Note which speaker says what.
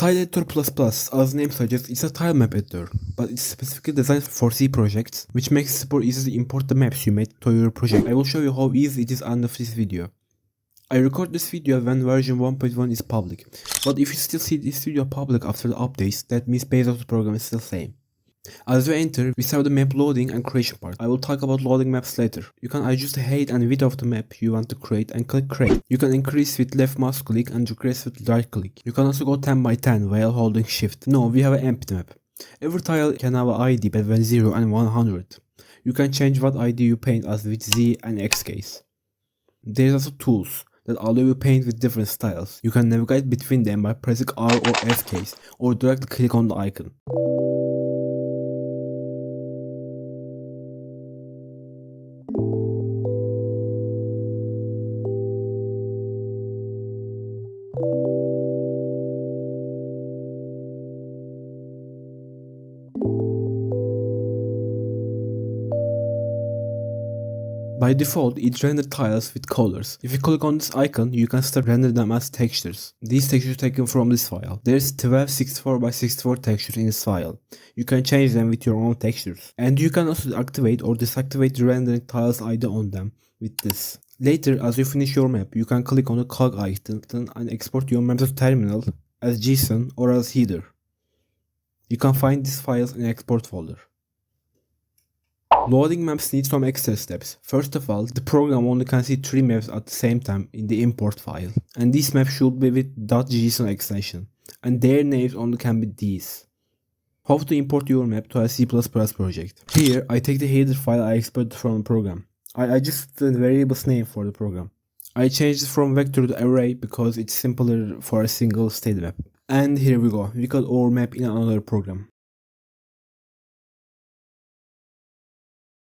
Speaker 1: TileEditor++, as the name suggests, is a tile map editor, but it's specifically designed for C projects, which makes it super easy to import the maps you made to your project. I will show you how easy it is under this video. I record this video when version 1.1 is public, but if you still see this video public after the updates, that means base of the program is still the same. As you enter, we have the map loading and creation part. I will talk about loading maps later. You can adjust the height and width of the map you want to create and click create. You can increase with left mouse click and decrease with right click. You can also go 10 by 10 while holding shift. No, we have an empty map. Every tile can have an ID between 0 and 100. You can change what ID you paint as with Z and X keys. There is also tools that allow you to paint with different styles. You can navigate between them by pressing R or F keys or directly click on the icon. By default, it renders tiles with colors. If you click on this icon, you can start rendering them as textures. These textures are taken from this file. There is 12 64 by 64 textures in this file. You can change them with your own textures. And you can also activate or deactivate the rendering tiles ID on them with this. Later, as you finish your map, you can click on the cog icon and export your map to terminal as JSON or as header. You can find these files in the export folder. Loading maps need some extra steps. First of all, the program only can see 3 maps at the same time in the import file. And these maps should be with .json extension. And their names only can be these. How to import your map to a C++ project. Here, I take the header file I exported from the program. I adjust the variable's name for the program. I changed it from vector to array because it's simpler for a single state map. And here we go, we got our map in another program.